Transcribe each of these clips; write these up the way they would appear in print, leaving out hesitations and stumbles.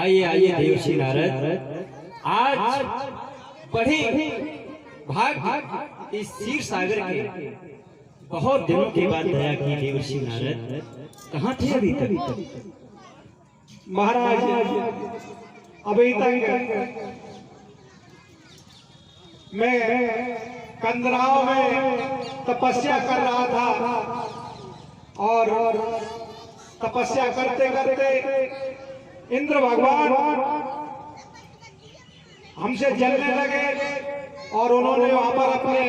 आइए आइए देवर्षि नारद, आज बड़े भाग इस क्षीर सागर के बहुत दिनों के बाद दया की देवर्षि नारद। कहाँ थे अभी तक? महाराज अभी तक मैं कंदराव में तपस्या कर रहा था और तपस्या करते करते इंद्र भगवान हमसे जलने लगे और उन्होंने वहां पर अपने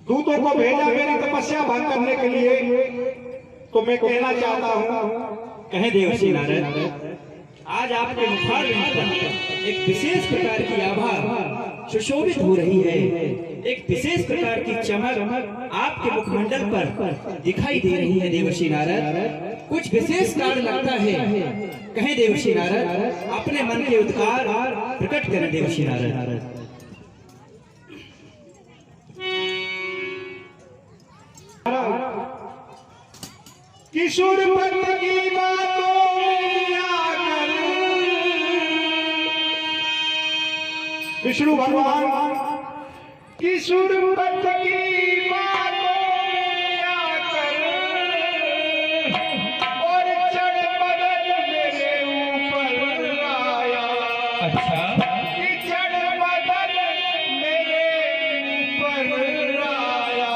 दूतों को भेजा मेरी तपस्या भंग करने के लिए। तो मैं कहना चाहता हूं, कहे देवर्षि नारद, आज आपके मुखारविंद पर एक विशेष प्रकार की आभा सुशोभित हो रही है, एक विशेष प्रकार की चमक आपके मुखमंडल पर दिखाई दे रही है देवर्षि नारद। कुछ विशेष कारण लगता है, कहें देवर्षि नारद, अपने मन के उद्गार प्रकट करें देवर्षि नारद। किशोर पद की बातों में आकर विष्णु भगवान किशोर पद की बातों में आकर और चढ़ बदल मेरे ऊपर आया। अच्छा, चढ़ बदल मेरे ऊपर आया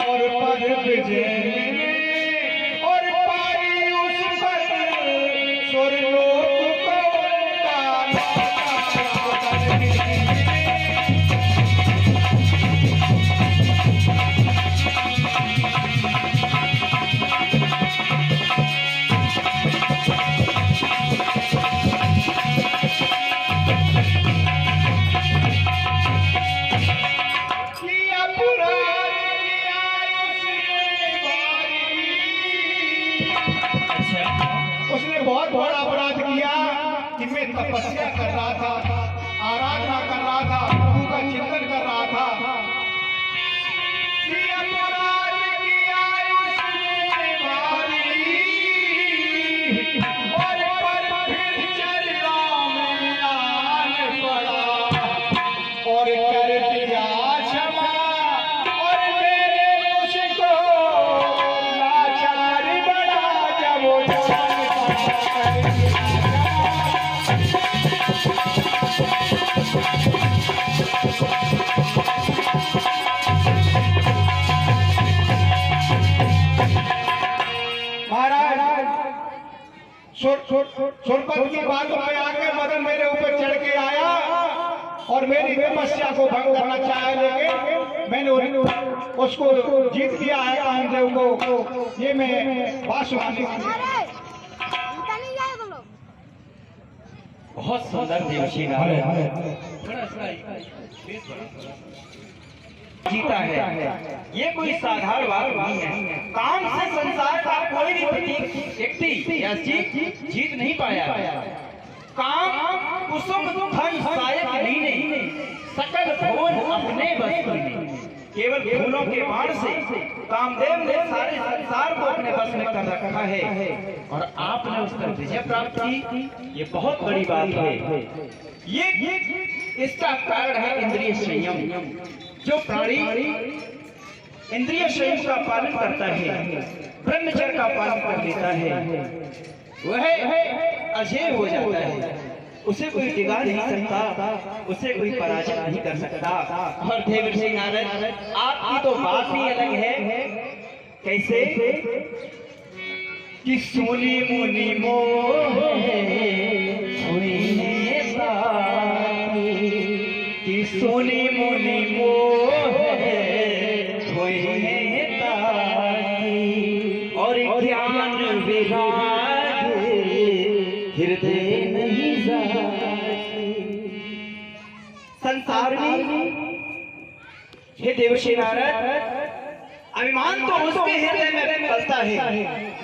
और पद विजय बहुत बड़ा अपराध किया कि मैं तपस्या कर रहा था, आराधना कर रहा था, प्रभु का चिंतन कर रहा था। कि अपराध किया उसने भारी और पर फिर चरना में आन पड़ा और कर दिया क्षमा और मेरे मुझको लाचार बड़ा जब वो सोनपत की बातों में आके मदन मेरे ऊपर चढ़ के आया और मेरी तपस्या को भंग करना चाहा, लेकिन मैंने उसको जीत दिया है कामदेव को। ये मैं बात सुनाने बहुत सुंदर देवर्षि नारद जीता है। ये कोई साधारण बात नहीं है। काम से संसार का कोई भी व्यक्ति जीत नहीं पाया। काम कुसुम धन सायक लीने सकल भुवन अपने बस में। केवल फूलों के बाण से कामदेव ने सारे संसार को अपने बस में कर रखा है और आपने उस पर विजय प्राप्त की। ये बहुत बड़ी बात है। ये इसका कारण है इंद्रिय संयम। जो प्राणी इंद्रिय संयम का पालन करता है, ब्रह्मचर्य का पालन कर लेता है, वह अजय हो जाता है। उसे कोई डिगा नहीं सकता, उसे कोई पराजित नहीं कर सकता। और देवर्षि नारद, आपकी तो बात ही अलग है। कैसे कि सोनी मुनि मोहे कि सोनी मुनि मोहे और ज्ञान विराग हृदय नहीं संसार में। हे देवर्षि नारद, अभिमान तो उसके हृदय में पलता है,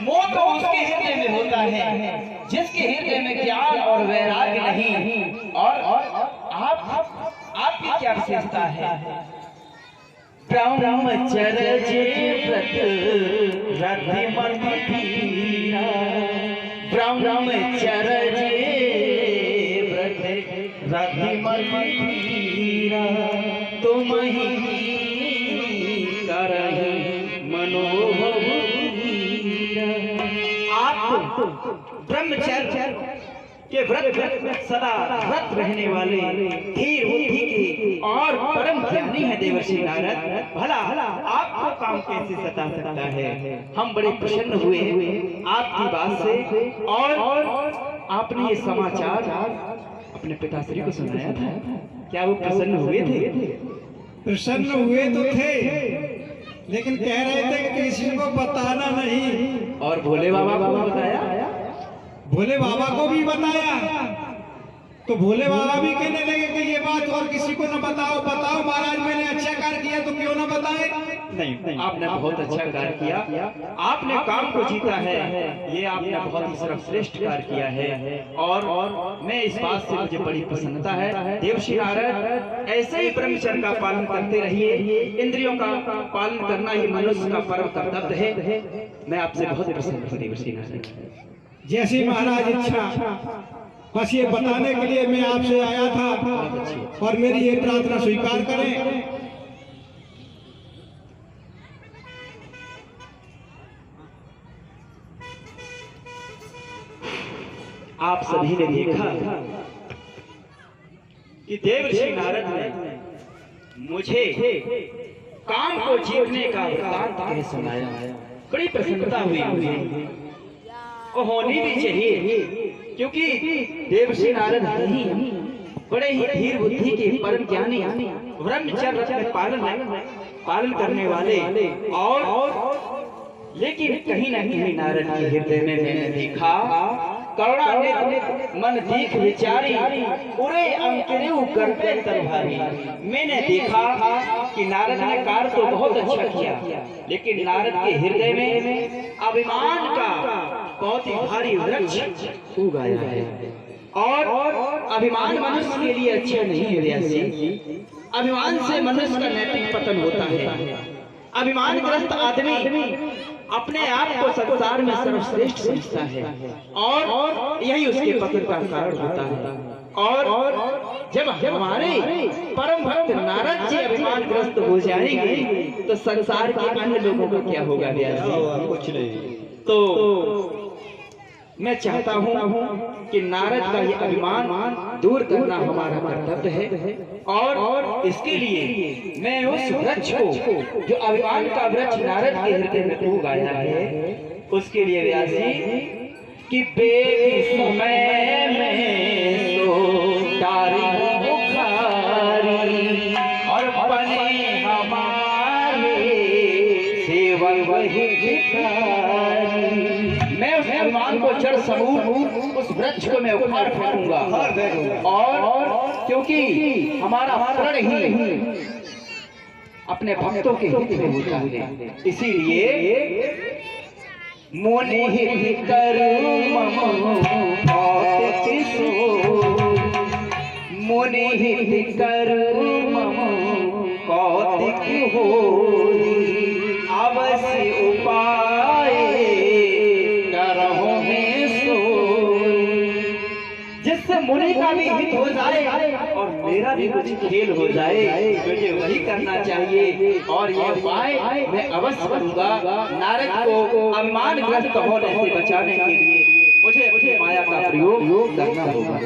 मोह तो उसके हृदय में होता है जिसके हृदय में ज्ञान और वैराग्य नहीं। और आपकी क्या विशेषता है? ब्रह्मचर्य व्रत रति मन धीरा, ब्रह्मचर्य धीरा तुम ही करहि मनोहरा। आप ब्रह्मचर्य के व्रत सदा व्रत रहने वाले धीर बुद्धि के और परम ज्ञानी है देवर्षि नारद। भला आपको काम कैसे सता सकता है। हम बड़े प्रसन्न हुए आपकी बात से और आपने ये समाचार अपने पिताश्री को सुनाया था। क्या वो प्रसन्न हुए थे? प्रसन्न हुए तो थे, लेकिन कह रहे थे कि किसी को बताना नहीं। और भोले बाबा को बताया? भोले बाबा को भी बताया, तो भोले बाबा भी कहने लगे कि ये बात और किसी को न बताओ। बताओ महाराज, मैंने अच्छा कार्य किया तो क्यों न बताए। नहीं, आपने बहुत अच्छा कार्य किया। आपने काम को जीता है, ये आपने बहुत ही सर्वश्रेष्ठ कार्य किया है। और मैं इस बात से मुझे बड़ी प्रसन्नता है। देवर्षि नारद ऐसे ही ब्रह्मचर्य का पालन करते रहिए। इंद्रियों का पालन करना ही मनुष्य का परम कर्तव्य है। मैं आपसे बहुत प्रसन्न हूँ देवर्षि नारद। जैसी महाराज इच्छा, बस ये बताने के लिए मैं आपसे आया था और मेरी ये प्रार्थना स्वीकार करें। आप सभी ने देखा कि देवर्षि नारद ने मुझे काम को जीतने का वृत्तांत कह सुनाया। बड़ी प्रसन्नता हुई मुझे, और होनी भी चाहिए, क्योंकि देवर्षि नारद ही बड़े ही धीर बुद्धि के परम ज्ञानी ब्रह्मचर्य पालन करने वाले। और लेकिन कहीं न कहीं नारद के हृदय में मैंने देखा करुणा मन दीख विचारी उरे अंकरेउ करते तरभारी। मैंने देखा कि नारद ने कार्य तो बहुत अच्छा किया, लेकिन नारद के हृदय में अभिमान का बहुत ही भारी वृक्ष उगाया है। और अभिमान मनुष्य के लिए अच्छा नहीं है व्यास जी। अभिमान से मनुष्य का नैतिक पतन होता है। अभिमानग्रस्त आदमी अपने आप को संसार में सर्वश्रेष्ठ समझता है और यही उसके पतन का कारण होता है। और जब हमारे परम भक्त नारद जी अभिमानग्रस्त हो जाएंगे तो संसार के अन्य लोगों का क्या होगा व्यास जी? कुछ नहीं। तो मैं चाहता हूँ कि नारद का ये अभिमान दूर करना हमारा कर्तव्य है। और इसके लिए मैं उस वृक्ष को, जो अभिमान का वृक्ष नारद के हृदय में उगाया है, उसके लिए व्यास जी कि बेसमय में सो तारी बुखारी और बने हमारे सेवक वही भिखारी। मैं उस अभिमान को जड़ समूह उस वृक्ष को मैं उखाड़ फेंकूंगा। और क्योंकि हमारा प्रण ही अपने भक्तों के हित में होता है, इसीलिए मोने हित करो मोने हित करो कौतिक हो अवश्य उपाय जिससे मुनि का भी हित हो जाए और मेरा भी कुछ खेल हो जाए, मुझे वही करना चाहिए। और ये उपाय मैं अवश्य करूंगा। नारद को अभिमानग्रस्त होने से बचाने के लिए मुझे माया का प्रयोग करना होगा।